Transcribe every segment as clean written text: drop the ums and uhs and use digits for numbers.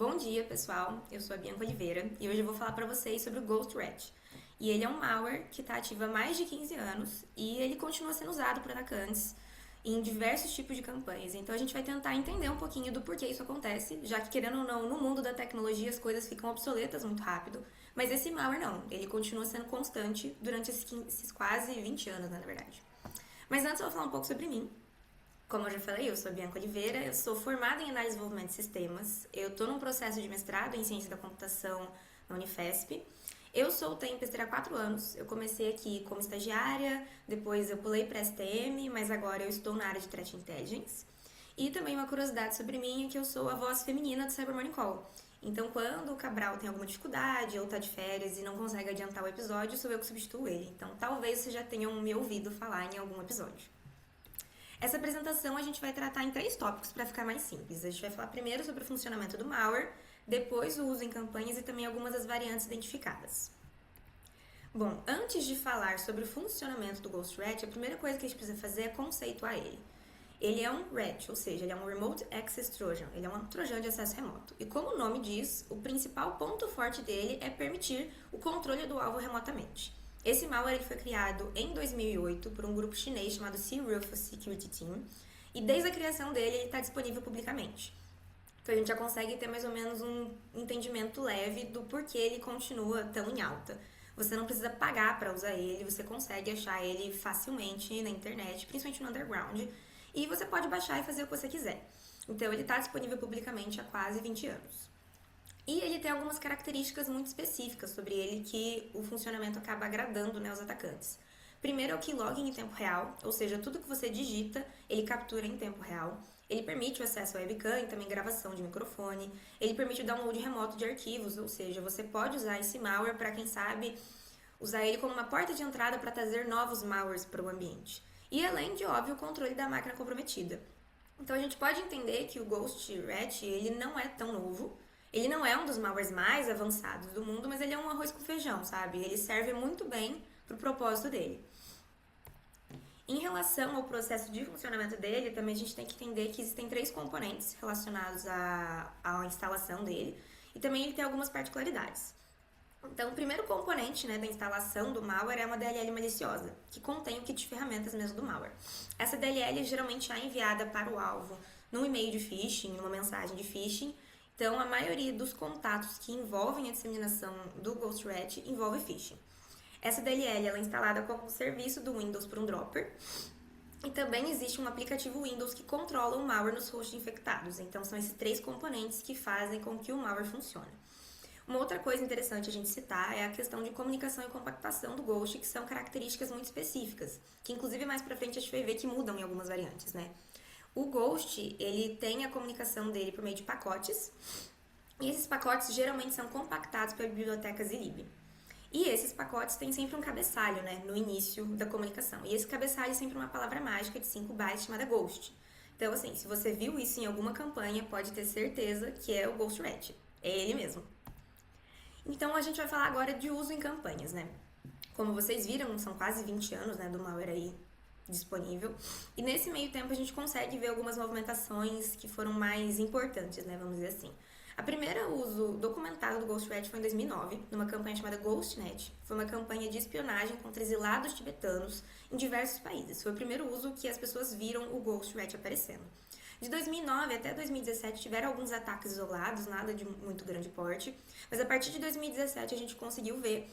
Bom dia, pessoal. Eu sou a Bianca Oliveira e hoje eu vou falar para vocês sobre o GhostRat. E ele é um malware que está ativo há mais de 15 anos e ele continua sendo usado por atacantes em diversos tipos de campanhas. Então a gente vai tentar entender um pouquinho do porquê isso acontece, já que querendo ou não, no mundo da tecnologia as coisas ficam obsoletas muito rápido, mas esse malware não, ele continua sendo constante durante esses quase 20 anos, né, na verdade. Mas antes eu vou falar um pouco sobre mim. Como eu já falei, eu sou a Bianca Oliveira, eu sou formada em análise e desenvolvimento de sistemas, eu estou num processo de mestrado em ciência da computação na Unifesp. Eu sou Tempester há 4 anos, eu comecei aqui como estagiária, depois eu pulei para STM, mas agora eu estou na área de Threat Intelligence. E também uma curiosidade sobre mim é que eu sou a voz feminina do Cyber Morning Call. Então, quando o Cabral tem alguma dificuldade ou está de férias e não consegue adiantar o episódio, sou eu que substituo ele. Então, talvez vocês já tenham me ouvido falar em algum episódio. Essa apresentação a gente vai tratar em 3 tópicos para ficar mais simples. A gente vai falar primeiro sobre o funcionamento do malware, depois o uso em campanhas e também algumas das variantes identificadas. Bom, antes de falar sobre o funcionamento do GhostRat, a primeira coisa que a gente precisa fazer é conceituar ele. Ele é um RAT, ou seja, ele é um Remote Access Trojan, ele é um trojan de acesso remoto. E como o nome diz, o principal ponto forte dele é permitir o controle do alvo remotamente. Esse malware ele foi criado em 2008 por um grupo chinês chamado C-Rufus Security Team e desde a criação dele ele está disponível publicamente. Então a gente já consegue ter mais ou menos um entendimento leve do porquê ele continua tão em alta. Você não precisa pagar para usar ele, você consegue achar ele facilmente na internet, principalmente no underground, e você pode baixar e fazer o que você quiser. Então ele está disponível publicamente há quase 20 anos. E ele tem algumas características muito específicas sobre ele que o funcionamento acaba agradando, né, os atacantes. Primeiro é o keylogger em tempo real, ou seja, tudo que você digita, ele captura em tempo real. Ele permite o acesso à webcam e também gravação de microfone. Ele permite o download remoto de arquivos, ou seja, você pode usar esse malware para, quem sabe, usar ele como uma porta de entrada para trazer novos malwares para o ambiente. E além de, óbvio, o controle da máquina comprometida. Então a gente pode entender que o GhostRat, ele não é tão novo. Ele não é um dos malwares mais avançados do mundo, mas ele é um arroz com feijão, sabe? Ele serve muito bem pro propósito dele. Em relação ao processo de funcionamento dele, também a gente tem que entender que existem 3 componentes relacionados à instalação dele e também ele tem algumas particularidades. Então, o primeiro componente, né, da instalação do malware é uma DLL maliciosa, que contém o kit de ferramentas mesmo do malware. Essa DLL geralmente é enviada para o alvo num e-mail de phishing, numa mensagem de phishing. Então, a maioria dos contatos que envolvem a disseminação do GhostRat envolve phishing. Essa DLL ela é instalada como serviço do Windows por um dropper. E também existe um aplicativo Windows que controla o malware nos hosts infectados. Então, são esses 3 componentes que fazem com que o malware funcione. Uma outra coisa interessante a gente citar é a questão de comunicação e compactação do Ghost, que são características muito específicas, que inclusive mais pra frente a gente vai ver que mudam em algumas variantes, né? O Ghost, ele tem a comunicação dele por meio de pacotes, e esses pacotes geralmente são compactados pelas bibliotecas ILib. E esses pacotes têm sempre um cabeçalho, né, no início da comunicação. E esse cabeçalho é sempre uma palavra mágica de 5 bytes chamada Ghost. Então, assim, se você viu isso em alguma campanha, pode ter certeza que é o GhostRat. É ele mesmo. Então, a gente vai falar agora de uso em campanhas, né? Como vocês viram, são quase 20 anos, né, do malware aí disponível. E nesse meio tempo a gente consegue ver algumas movimentações que foram mais importantes, né, vamos dizer assim. A primeira uso documentado do GhostRat foi em 2009, numa campanha chamada GhostNet. Foi uma campanha de espionagem contra exilados tibetanos em diversos países. Foi o primeiro uso que as pessoas viram o GhostRat aparecendo. De 2009 até 2017 tiveram alguns ataques isolados, nada de muito grande porte, mas a partir de 2017 a gente conseguiu ver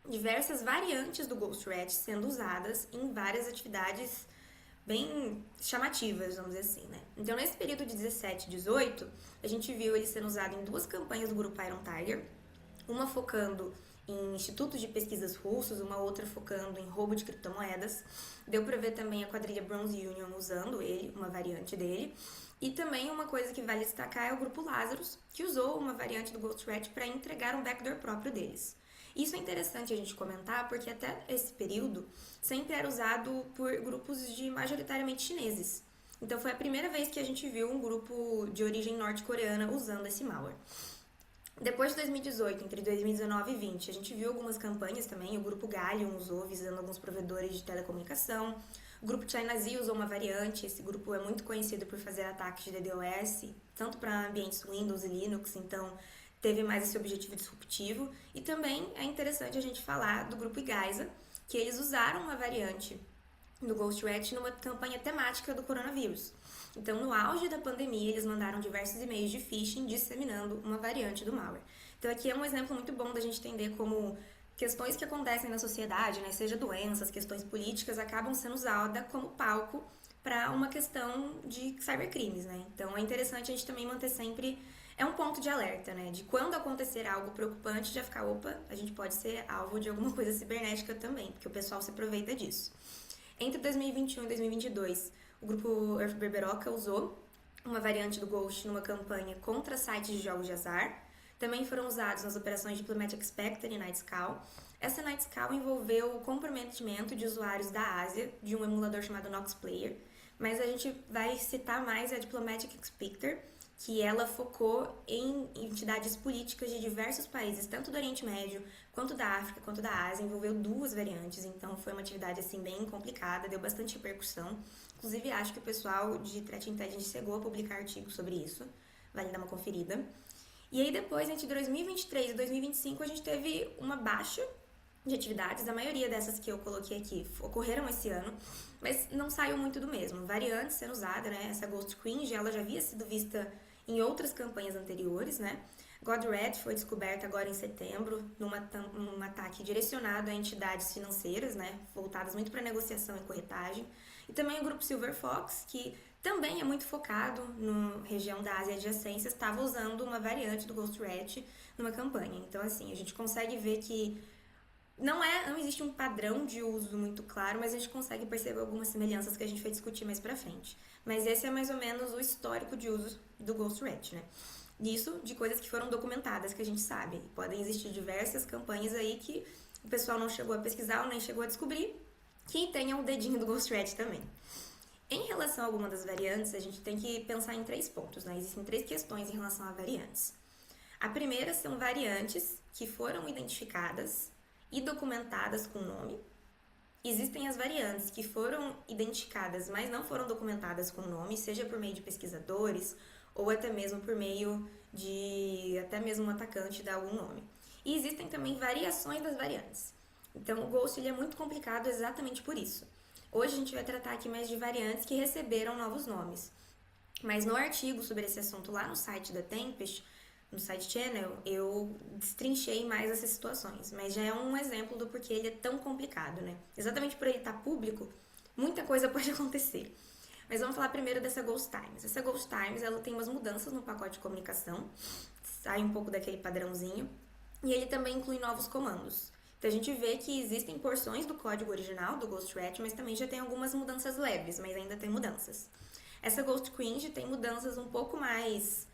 diversas variantes do GhostRat sendo usadas em várias atividades bem chamativas, vamos dizer assim, né? Então, nesse período de 17 e 18, a gente viu ele sendo usado em 2 campanhas do grupo Iron Tiger, uma focando em institutos de pesquisas russos, uma outra focando em roubo de criptomoedas. Deu pra ver também a quadrilha Bronze Union usando ele, uma variante dele. E também uma coisa que vale destacar é o grupo Lazarus, que usou uma variante do GhostRat para entregar um backdoor próprio deles. Isso é interessante a gente comentar porque até esse período sempre era usado por grupos de majoritariamente chineses. Então foi a primeira vez que a gente viu um grupo de origem norte-coreana usando esse malware. Depois de 2018, entre 2019 e 2020, a gente viu algumas campanhas também, o grupo Gallium usou visando alguns provedores de telecomunicação, O grupo China Z usou uma variante, esse grupo é muito conhecido por fazer ataques de DDoS, tanto para ambientes Windows e Linux, então teve mais esse objetivo disruptivo. E também é interessante a gente falar do grupo Igaiza, que eles usaram uma variante do GhostRat numa campanha temática do coronavírus. Então, no auge da pandemia, eles mandaram diversos e-mails de phishing disseminando uma variante do malware. Então, aqui é um exemplo muito bom da gente entender como questões que acontecem na sociedade, né, seja doenças, questões políticas, acabam sendo usadas como palco para uma questão de cybercrimes, né? Então, é interessante a gente também manter sempre é um ponto de alerta, né? De quando acontecer algo preocupante, já ficar, opa, a gente pode ser alvo de alguma coisa cibernética também, porque o pessoal se aproveita disso. Entre 2021 e 2022, o grupo Earth Berberoca usou uma variante do Ghost numa campanha contra sites de jogos de azar. Também foram usados nas operações Diplomatic Spectre e Nightscale. Essa Nightscale envolveu o comprometimento de usuários da Ásia de um emulador chamado Nox Player, mas a gente vai citar mais a Diplomatic Spectre, que ela focou em entidades políticas de diversos países, tanto do Oriente Médio, quanto da África, quanto da Ásia, envolveu 2 variantes, então foi uma atividade assim bem complicada, deu bastante repercussão. Inclusive, acho que o pessoal de Threat Intelligence chegou a publicar artigos sobre isso, vale dar uma conferida. E aí depois, entre 2023 e 2025, a gente teve uma baixa de atividades, a maioria dessas que eu coloquei aqui ocorreram esse ano, mas não saiu muito do mesmo. Variantes sendo usada, né? Essa Ghost Cringe, ela já havia sido vista em outras campanhas anteriores, né? GodRed foi descoberta agora em setembro, num ataque direcionado a entidades financeiras, né? Voltadas muito para negociação e corretagem. E também o grupo Silver Fox, que também é muito focado na região da Ásia adjacência, estava usando uma variante do GhostRat numa campanha. Então, assim, a gente consegue ver que não existe um padrão de uso muito claro, mas a gente consegue perceber algumas semelhanças que a gente vai discutir mais pra frente. Mas esse é mais ou menos o histórico de uso do GhostRat, né? Isso de coisas que foram documentadas, que a gente sabe. Podem existir diversas campanhas aí que o pessoal não chegou a pesquisar ou nem chegou a descobrir, que tenham o dedinho do GhostRat também. Em relação a alguma das variantes, a gente tem que pensar em 3 pontos, né? Existem 3 questões em relação a variantes. A primeira são variantes que foram identificadas e documentadas com nome. Existem as variantes que foram identificadas, mas não foram documentadas com nome, seja por meio de pesquisadores ou até mesmo por meio de até mesmo um atacante dar algum nome. E existem também variações das variantes. Então, o Ghost ele é muito complicado exatamente por isso. Hoje a gente vai tratar aqui mais de variantes que receberam novos nomes. Mas no artigo sobre esse assunto lá no site da Tempest, no site Channel, eu destrinchei mais essas situações. Mas já é um exemplo do porquê ele é tão complicado, né? Exatamente por ele estar público, muita coisa pode acontecer. Mas vamos falar primeiro dessa Ghost Times. Essa Ghost Times, ela tem umas mudanças no pacote de comunicação, sai um pouco daquele padrãozinho, e ele também inclui novos comandos. Então a gente vê que existem porções do código original do GhostRat, mas também já tem algumas mudanças leves, mas ainda tem mudanças. Essa Ghost Cringe tem mudanças um pouco mais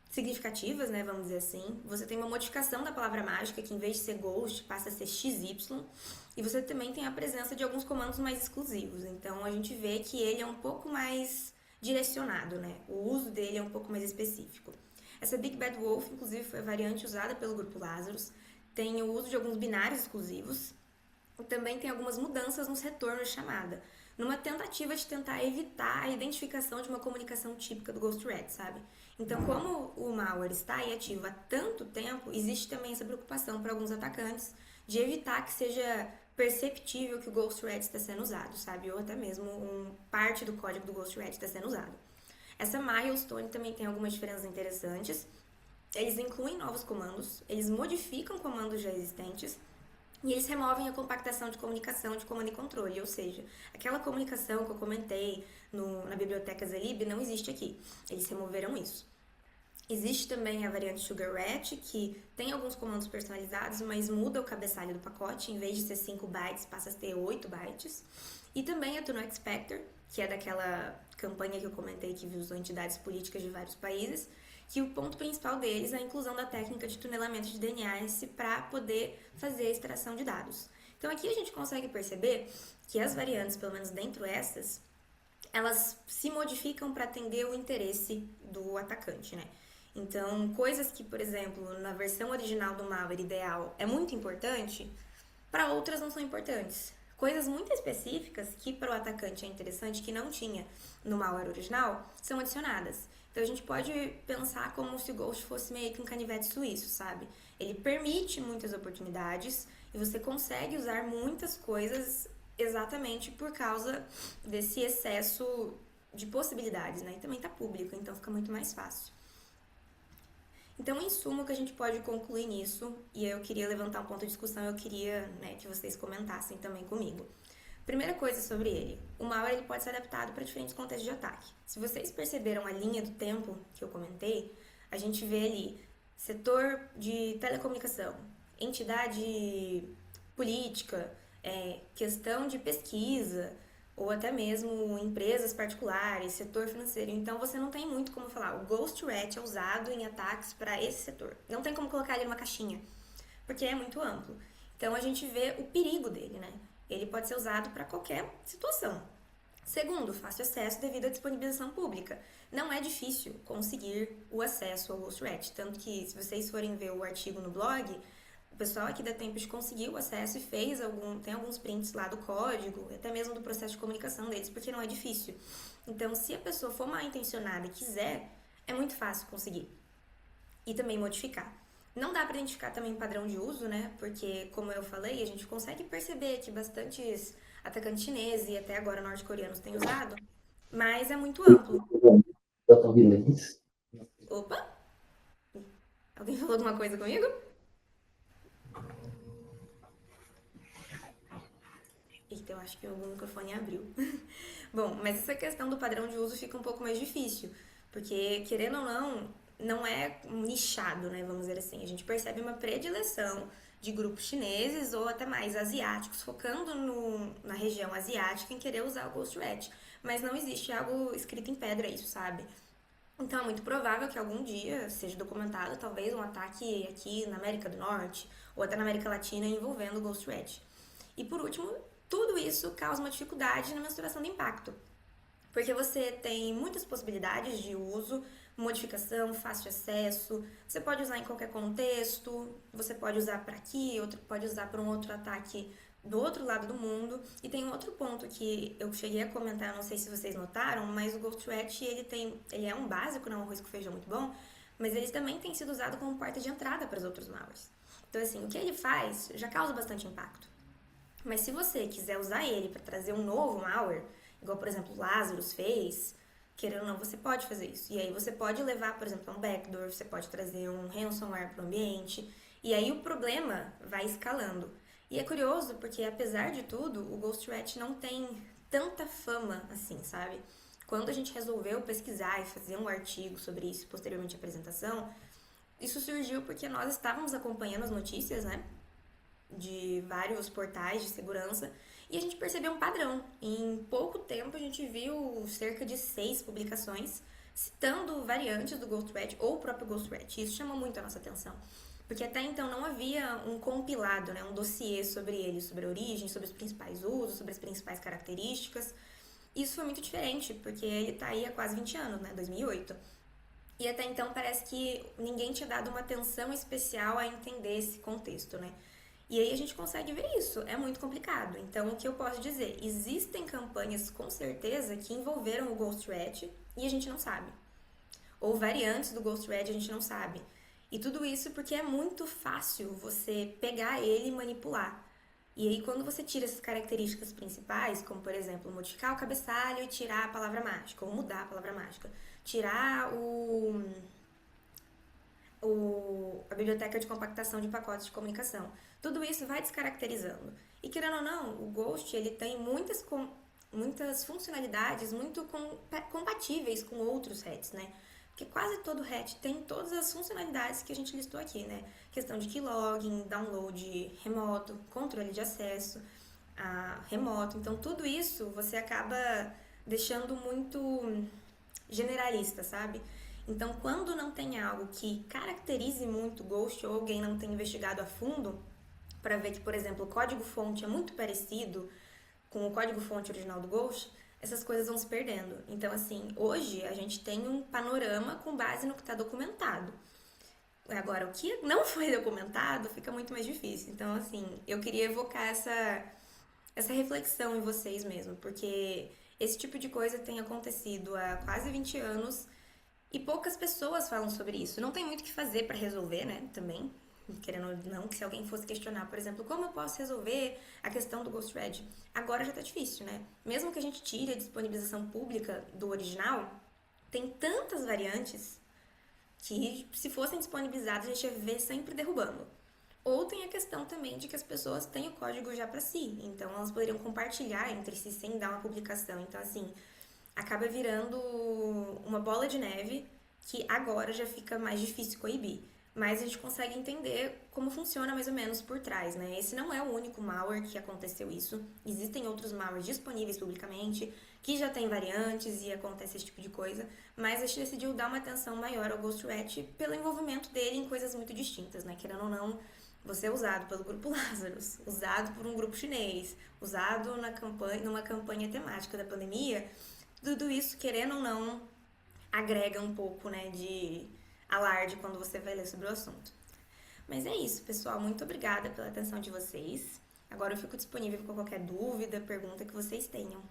significativas, né, vamos dizer assim. Você tem uma modificação da palavra mágica, que em vez de ser Ghost, passa a ser XY. E você também tem a presença de alguns comandos mais exclusivos. Então a gente vê que ele é um pouco mais direcionado, né? O uso dele é um pouco mais específico. Essa Big Bad Wolf, inclusive, foi a variante usada pelo grupo Lazarus. Tem o uso de alguns binários exclusivos. E também tem algumas mudanças nos retornos de chamada, numa tentativa de tentar evitar a identificação de uma comunicação típica do GhostRat, sabe? Então, como o malware está aí ativo há tanto tempo, existe também essa preocupação para alguns atacantes de evitar que seja perceptível que o GhostRat está sendo usado, sabe? Ou até mesmo parte do código do GhostRat está sendo usado. Essa Milestone também tem algumas diferenças interessantes. Eles incluem novos comandos, eles modificam comandos já existentes, e eles removem a compactação de comunicação de comando e controle, ou seja, aquela comunicação que eu comentei na biblioteca Zlib não existe aqui. Eles removeram isso. Existe também a variante SugarRat, que tem alguns comandos personalizados, mas muda o cabeçalho do pacote. Em vez de ser 5 bytes, passa a ter 8 bytes. E também a Tunnel Expector, que é daquela campanha que eu comentei que usou entidades políticas de vários países, que o ponto principal deles é a inclusão da técnica de tunelamento de DNS para poder fazer a extração de dados. Então aqui a gente consegue perceber que as variantes, pelo menos dentro essas, elas se modificam para atender o interesse do atacante, né? Então, coisas que, por exemplo, na versão original do malware ideal é muito importante, para outras não são importantes. coisas muito específicas que para o atacante é interessante, que não tinha no malware original, são adicionadas. Então a gente pode pensar como se o Ghost fosse meio que um canivete suíço, sabe? Ele permite muitas oportunidades e você consegue usar muitas coisas exatamente por causa desse excesso de possibilidades, né? E também tá público, então fica muito mais fácil. Então, em suma, o que a gente pode concluir nisso, e eu queria levantar um ponto de discussão, eu queria, né, que vocês comentassem também comigo. Primeira coisa sobre ele, o malware ele pode ser adaptado para diferentes contextos de ataque. Se vocês perceberam a linha do tempo que eu comentei, a gente vê ali setor de telecomunicação, entidade política, questão de pesquisa, ou até mesmo empresas particulares, setor financeiro. Então você não tem muito como falar. O Ghost Rat é usado em ataques para esse setor. Não tem como colocar ele numa caixinha, porque é muito amplo. Então a gente vê o perigo dele, né? Ele pode ser usado para qualquer situação. Segundo, fácil acesso devido à disponibilização pública. Não é difícil conseguir o acesso ao Ghost Rat, tanto que se vocês forem ver o artigo no blog, o pessoal aqui da Tempest conseguiu acesso e tem alguns prints lá do código, até mesmo do processo de comunicação deles, porque não é difícil. Então, se a pessoa for mal intencionada e quiser, é muito fácil conseguir. E também modificar. Não dá para identificar também padrão de uso, né? Porque, como eu falei, a gente consegue perceber que bastantes atacantes chineses e até agora norte-coreanos têm usado, mas é muito amplo. Opa! Alguém falou alguma coisa comigo? Eita, eu acho que o microfone abriu. Bom, mas essa questão do padrão de uso fica um pouco mais difícil, porque, querendo ou não, não é nichado, né? Vamos dizer assim. A gente percebe uma predileção de grupos chineses ou até mais asiáticos, focando na região asiática em querer usar o Ghost Rat. Mas não existe algo escrito em pedra isso, sabe? Então é muito provável que algum dia seja documentado talvez um ataque aqui na América do Norte ou até na América Latina envolvendo o Ghost Rat. E por último, tudo isso causa uma dificuldade na mensuração do impacto, porque você tem muitas possibilidades de uso, modificação, fácil acesso, você pode usar em qualquer contexto, você pode usar para aqui, outro pode usar para um outro ataque do outro lado do mundo. E tem um outro ponto que eu cheguei a comentar, não sei se vocês notaram, mas o Ghost Rat, ele é um básico, não é um arroz com feijão muito bom, mas ele também tem sido usado como porta de entrada para os outros malwares. Então assim, o que ele faz já causa bastante impacto. Mas se você quiser usar ele para trazer um novo malware, igual por exemplo o Lazarus fez, querendo ou não, você pode fazer isso. E aí você pode levar, por exemplo, um backdoor, você pode trazer um ransomware para o ambiente, e aí o problema vai escalando. E é curioso porque, apesar de tudo, o Ghost Rat não tem tanta fama assim, sabe? Quando a gente resolveu pesquisar e fazer um artigo sobre isso, posteriormente à apresentação, isso surgiu porque nós estávamos acompanhando as notícias, né? De vários portais de segurança e a gente percebeu um padrão. Em pouco tempo a gente viu cerca de 6 publicações citando variantes do Ghost Rat ou o próprio Ghost Rat. Isso chamou muito a nossa atenção, porque até então não havia um compilado, né, um dossiê sobre ele, sobre a origem, sobre os principais usos, sobre as principais características. Isso foi muito diferente, porque ele tá aí há quase 20 anos, né, 2008. E até então parece que ninguém tinha dado uma atenção especial a entender esse contexto, né? E aí a gente consegue ver isso, é muito complicado. Então, o que eu posso dizer? Existem campanhas, com certeza, que envolveram o Ghost Rat e a gente não sabe. Ou variantes do Ghost Rat a gente não sabe. E tudo isso porque é muito fácil você pegar ele e manipular. E aí, quando você tira essas características principais, como por exemplo, modificar o cabeçalho e tirar a palavra mágica, ou mudar a palavra mágica, tirar a biblioteca de compactação de pacotes de comunicação. Tudo isso vai descaracterizando. E querendo ou não, o Ghost ele tem muitas funcionalidades muito compatíveis com outros hats, né? Porque quase todo hat tem todas as funcionalidades que a gente listou aqui, né? Questão de keylogin, download remoto, controle de acesso remoto. Então, tudo isso você acaba deixando muito generalista, sabe? Então, quando não tem algo que caracterize muito o Ghost ou alguém não tem investigado a fundo para ver que, por exemplo, o código-fonte é muito parecido com o código-fonte original do Ghost, essas coisas vão se perdendo. Então, assim, hoje a gente tem um panorama com base no que está documentado. Agora, o que não foi documentado fica muito mais difícil. Então, assim, eu queria evocar essa reflexão em vocês mesmo, porque esse tipo de coisa tem acontecido há quase 20 anos e poucas pessoas falam sobre isso. Não tem muito o que fazer para resolver, né? Também, querendo ou não, que se alguém fosse questionar, por exemplo, como eu posso resolver a questão do Ghost Red? Agora já tá difícil, né? Mesmo que a gente tire a disponibilização pública do original, tem tantas variantes que se fossem disponibilizadas a gente ia ver sempre derrubando. Ou tem a questão também de que as pessoas têm o código já para si, então elas poderiam compartilhar entre si sem dar uma publicação. Então, assim, acaba virando uma bola de neve que agora já fica mais difícil coibir. Mas a gente consegue entender como funciona mais ou menos por trás, né? Esse não é o único malware que aconteceu isso. Existem outros malwares disponíveis publicamente, que já tem variantes e acontece esse tipo de coisa. Mas a gente decidiu dar uma atenção maior ao GhostRat pelo envolvimento dele em coisas muito distintas, né? Querendo ou não, você é usado pelo grupo Lazarus, usado por um grupo chinês, usado numa campanha temática da pandemia. Tudo isso, querendo ou não, agrega um pouco, né, de alarde quando você vai ler sobre o assunto. Mas é isso, pessoal. Muito obrigada pela atenção de vocês. Agora eu fico disponível para qualquer dúvida, pergunta que vocês tenham.